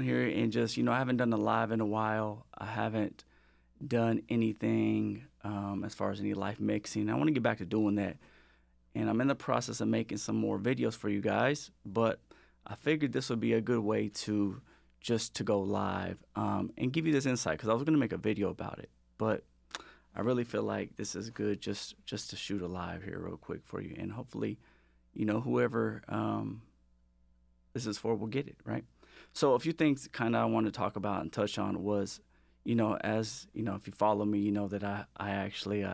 here and just, I haven't done a live in a while. I haven't done anything as far as any live mixing. I want to get back to doing that. And I'm in the process of making some more videos for you guys, but I figured this would be a good way to just to go live and give you this insight, because I was going to make a video about it, but I really feel like this is good just to shoot a live here real quick for you, and hopefully, whoever this is for will get it, right? So a few things kind of I want to talk about and touch on was, as if you follow me, you know that I actually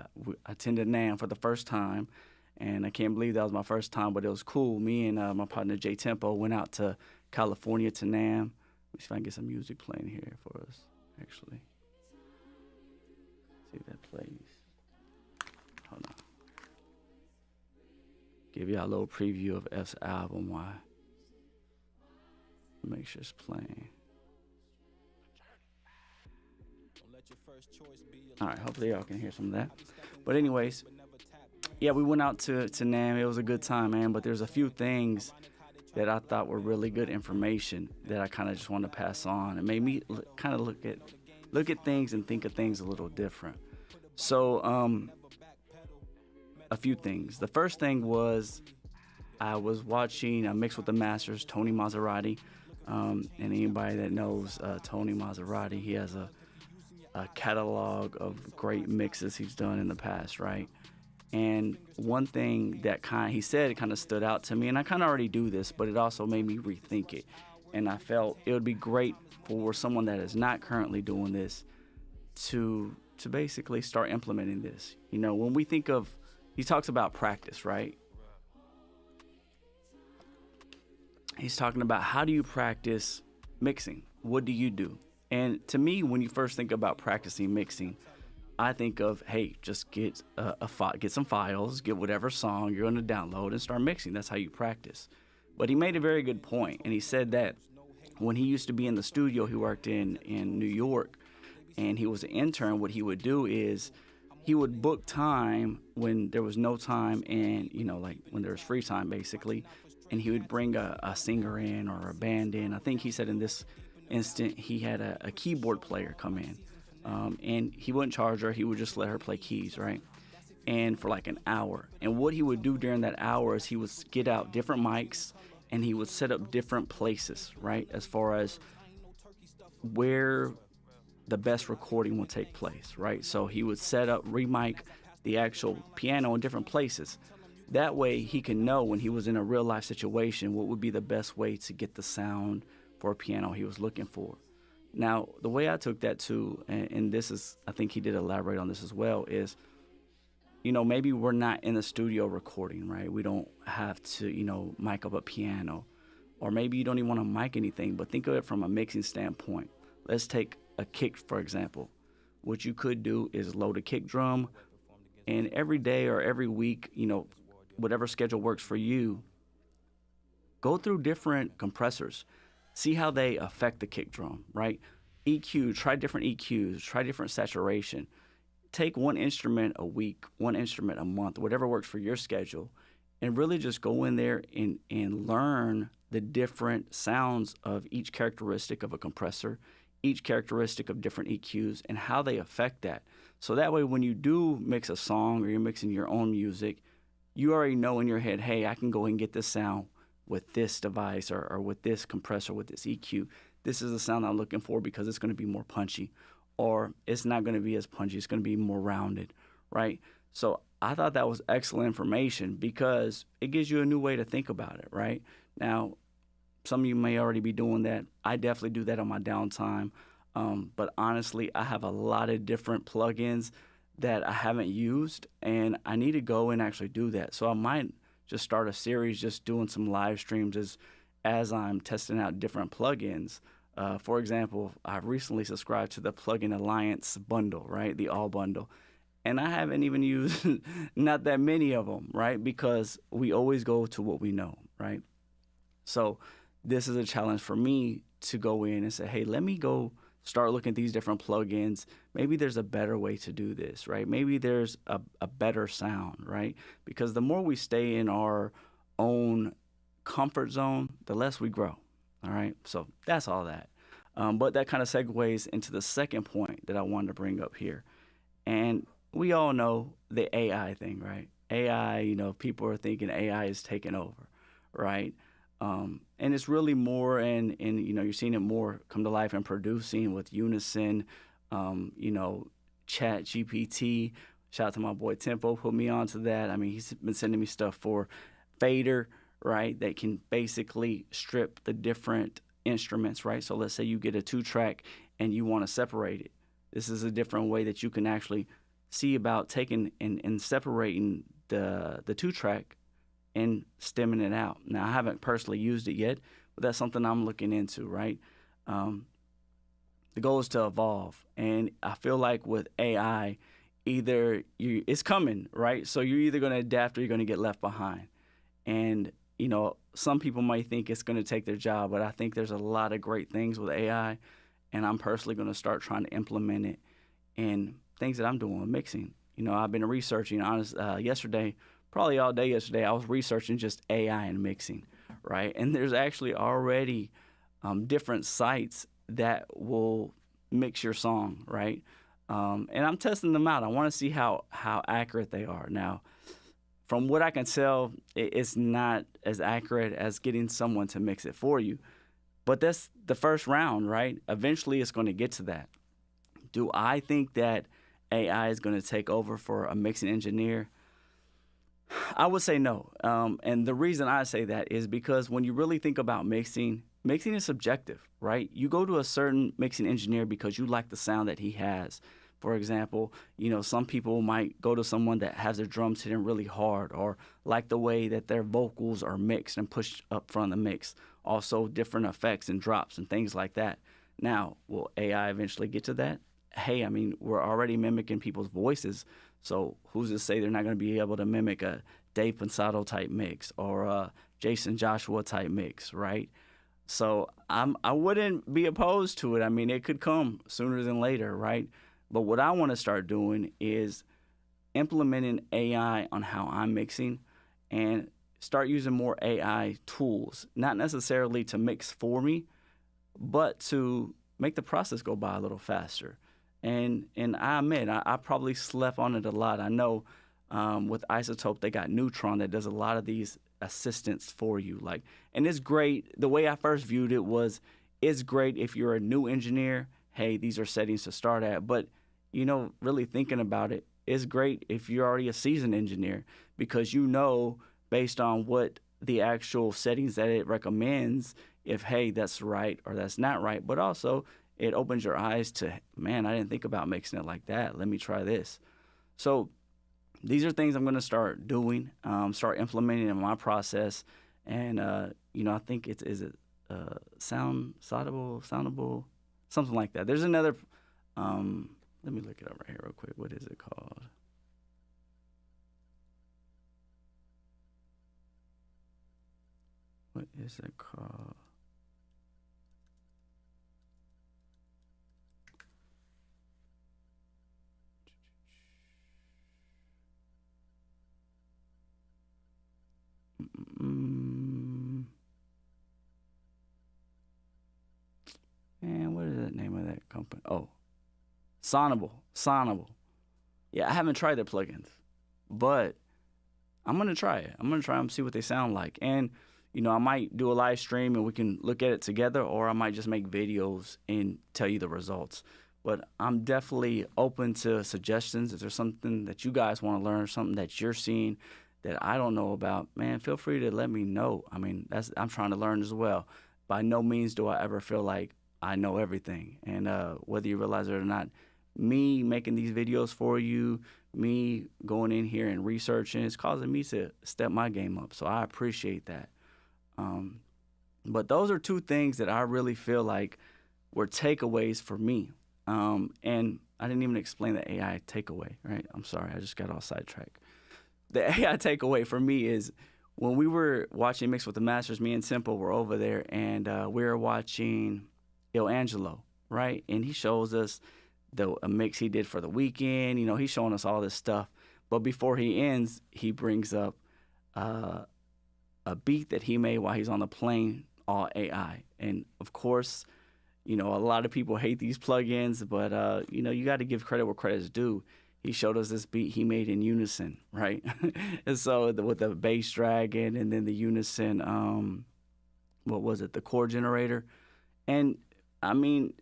attended NAMM for the first time, and I can't believe that was my first time, but it was cool. Me and my partner J Tempo went out to California to NAMM. Let me see if I can get some music playing here for us, actually. See if that plays. Hold on. Give you a little preview of F's album. Why? Make sure it's playing. All right, hopefully y'all can hear some of that. But anyways, yeah, we went out to NAMM. It was a good time, man. But there's a few things that I thought were really good information that I kind of just wanted to pass on. It made me kind of look at things and think of things a little different. So a few things. The first thing was I was watching Mix with the Masters, Tony Maserati. And anybody that knows Tony Maserati, he has a catalog of great mixes he's done in the past, right? And one thing that he said, it kind of stood out to me, and I kind of already do this, but it also made me rethink it. And I felt it would be great for someone that is not currently doing this to basically start implementing this. When we think of, he talks about practice, right? He's talking about how do you practice mixing? What do you do? And to me, when you first think about practicing mixing, I think of, hey, just get get some files, get whatever song you're going to download and start mixing. That's how you practice. But he made a very good point, and he said that when he used to be in the studio, he worked in New York, and he was an intern. What he would do is he would book time when there was no time, and like when there was free time, basically. And he would bring a singer in or a band in. I think he said in this instant he had a keyboard player come in. And he wouldn't charge her. He would just let her play keys, right? And for like an hour. And what he would do during that hour is he would get out different mics and he would set up different places, right? As far as where the best recording will take place, right? So he would set up, remic the actual piano in different places. That way he can know when he was in a real life situation what would be the best way to get the sound for a piano he was looking for. Now, the way I took that too, and this is, I think he did elaborate on this as well, is, maybe we're not in the studio recording, right? We don't have to, mic up a piano, or maybe you don't even want to mic anything, but think of it from a mixing standpoint. Let's take a kick, for example. What you could do is load a kick drum, and every day or every week, whatever schedule works for you, go through different compressors. See how they affect the kick drum, right? EQ, try different EQs, try different saturation. Take one instrument a week, one instrument a month, whatever works for your schedule, and really just go in there and learn the different sounds of each characteristic of a compressor, each characteristic of different EQs, and how they affect that. So that way when you do mix a song or you're mixing your own music, you already know in your head, hey, I can go and get this sound with this device or with this compressor, with this EQ. This is the sound I'm looking for because it's going to be more punchy, or it's not going to be as punchy. It's going to be more rounded, right? So I thought that was excellent information because it gives you a new way to think about it, right? Now, some of you may already be doing that. I definitely do that on my downtime. But honestly, I have a lot of different plugins that I haven't used, and I need to go and actually do that. So I might just start a series just doing some live streams as I'm testing out different plugins. For example, I've recently subscribed to the Plugin Alliance bundle, right? The all bundle. And I haven't even used not that many of them, right? Because we always go to what we know, right? So this is a challenge for me to go in and say, hey, let me go start looking at these different plugins. Maybe there's a better way to do this, right? Maybe there's a better sound, right? Because the more we stay in our own comfort zone, the less we grow, all right? So that's all that. But that kind of segues into the second point that I wanted to bring up here. And we all know the AI thing, right? AI, people are thinking AI is taking over, right? And it's really more, and you're seeing it more come to life in producing with Unison, you know, Chat GPT. Shout out to my boy Tempo, put me onto that. I mean, he's been sending me stuff for Fader, right? That can basically strip the different instruments, right? So let's say you get a 2-track and you want to separate it. This is a different way that you can actually see about taking and separating the 2-track and stemming it out. Now, I haven't personally used it yet, but that's something I'm looking into, right? The goal is to evolve, and I feel like with AI, it's coming, right? So you're either going to adapt or you're going to get left behind. And some people might think it's going to take their job, but I think there's a lot of great things with AI, and I'm personally going to start trying to implement it in things that I'm doing with mixing. I've been researching, yesterday, probably all day yesterday, I was researching just AI and mixing, right? And there's actually already different sites that will mix your song, right? And I'm testing them out. I want to see how accurate they are. Now, from what I can tell, it's not as accurate as getting someone to mix it for you. But that's the first round, right? Eventually, it's going to get to that. Do I think that AI is going to take over for a mixing engineer? I would say no. And the reason I say that is because when you really think about mixing is subjective, right? You go to a certain mixing engineer because you like the sound that he has. For example, some people might go to someone that has their drums hitting really hard or like the way that their vocals are mixed and pushed up front of the mix. Also, different effects and drops and things like that. Now, will AI eventually get to that? Hey, I mean, we're already mimicking people's voices. So who's to say they're not going to be able to mimic a Dave Pensado type mix or a Jason Joshua type mix, right? So I wouldn't be opposed to it. I mean, it could come sooner than later, right? But what I want to start doing is implementing AI on how I'm mixing and start using more AI tools, not necessarily to mix for me, but to make the process go by a little faster. And I admit, I probably slept on it a lot. I know with Isotope, they got Neutron that does a lot of these assistance for you. And it's great. The way I first viewed it was, it's great if you're a new engineer. Hey, these are settings to start at. But, really thinking about it, it's great if you're already a seasoned engineer because based on what the actual settings that it recommends, if, hey, that's right or that's not right. But also, it opens your eyes to, man, I didn't think about mixing it like that. Let me try this. So these are things I'm going to start doing, start implementing in my process. And, I think is it soundable, something like that. There's another, let me look it up right here real quick. What is it called? What is it called? Man, what is the name of that company? Oh, Sonable. Yeah, I haven't tried their plugins, but I'm going to try it. I'm going to try them, see what they sound like. And, I might do a live stream and we can look at it together, or I might just make videos and tell you the results. But I'm definitely open to suggestions. If there's something that you guys want to learn, something that you're seeing that I don't know about, man, feel free to let me know. I mean, I'm trying to learn as well. By no means do I ever feel like I know everything. And whether you realize it or not, me making these videos for you, me going in here and researching, it's causing me to step my game up. So I appreciate that. But those are two things that I really feel like were takeaways for me. And I didn't even explain the AI takeaway, right? I'm sorry, I just got all sidetracked. The AI takeaway for me is when we were watching Mix with the Masters, me and Simple were over there, and we were watching Il Angelo, right? And he shows us a mix he did for the weekend. He's showing us all this stuff. But before he ends, he brings up a beat that he made while he's on the plane, all AI. And of course, A lot of people hate these plugins, but you got to give credit where credit is due. He showed us this beat he made in unison, right? And so with the bass dragon and then the unison, what was it, the chord generator. And I mean,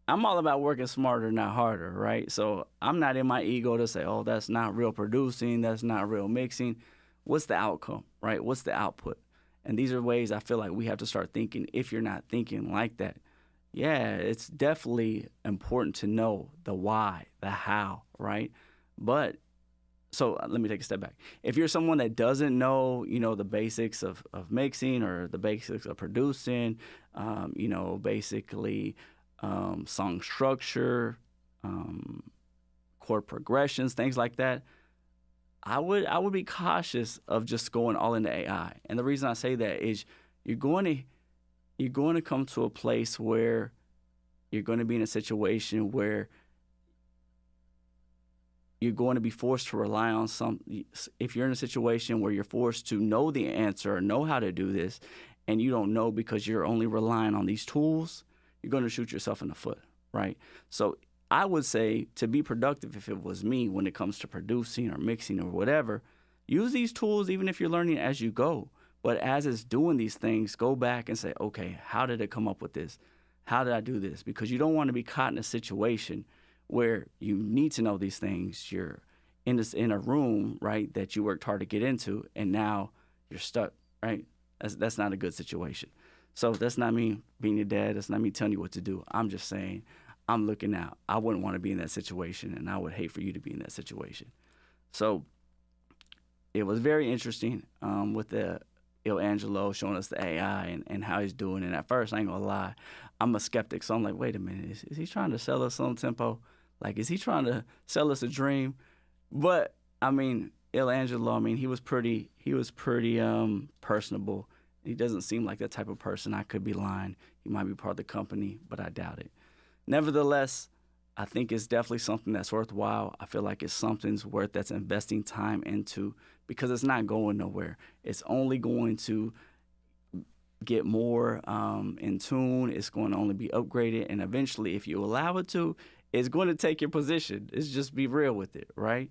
I'm all about working smarter, not harder, right? So I'm not in my ego to say, oh, that's not real producing, that's not real mixing. What's the outcome, right? What's the output? And these are ways I feel like we have to start thinking. If you're not thinking like that, yeah, it's definitely important to know the why, the how, right? But let me take a step back. If you're someone that doesn't know, the basics of mixing or the basics of producing, basically song structure, chord progressions, things like that, I would be cautious of just going all into AI. And the reason I say that is you're going to come to a place where you're going to be in a situation where you're going to be forced to rely on if you're in a situation where you're forced to know the answer or know how to do this, and you don't know because you're only relying on these tools, you're going to shoot yourself in the foot, right? So I would say, to be productive, if it was me, when it comes to producing or mixing or whatever, use these tools even if you're learning as you go. But as it's doing these things, go back and say, okay, how did it come up with this? How did I do this? Because you don't want to be caught in a situation where you need to know these things. You're in a room, right, that you worked hard to get into, and now you're stuck, right? That's not a good situation. So that's not me being your dad. That's not me telling you what to do. I'm just saying, I'm looking out. I wouldn't want to be in that situation, and I would hate for you to be in that situation. So it was very interesting with the Angelo showing us the AI and how he's doing it. At first, I ain't gonna lie, I'm a skeptic, so I'm like, wait a minute, is he trying to sell us some tempo? Like, is he trying to sell us a dream? But I mean, Angelo, I mean, he was pretty personable. He doesn't seem like that type of person. I could be lying. He might be part of the company, but I doubt it. Nevertheless, I think it's definitely something that's worthwhile. I feel like it's something's worth that's investing time into, because it's not going nowhere. It's only going to get more in tune. It's going to only be upgraded. And eventually, if you allow it to, it's going to take your position. It's just be real with it, right?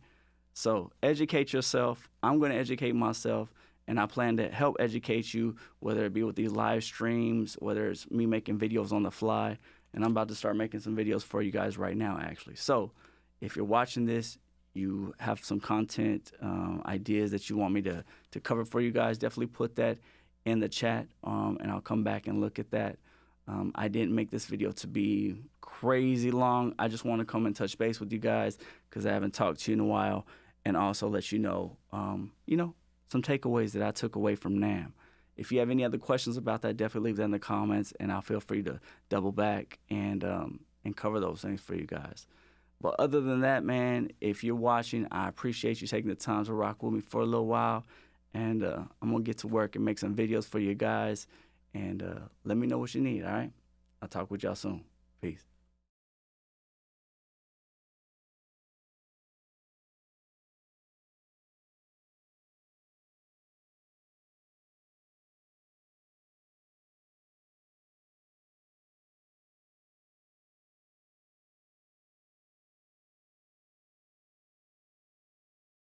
So educate yourself. I'm going to educate myself. And I plan to help educate you, whether it be with these live streams, whether it's me making videos on the fly. And I'm about to start making some videos for you guys right now, actually. So if you're watching this, you have some content ideas that you want me to cover for you guys, definitely put that in the chat, and I'll come back and look at that. I didn't make this video to be crazy long. I just want to come and touch base with you guys because I haven't talked to you in a while, and also let you know, some takeaways that I took away from NAMM. If you have any other questions about that, definitely leave that in the comments, and I'll feel free to double back and cover those things for you guys. But other than that, man, if you're watching, I appreciate you taking the time to rock with me for a little while. And I'm going to get to work and make some videos for you guys. And let me know what you need, all right? I'll talk with y'all soon. Peace.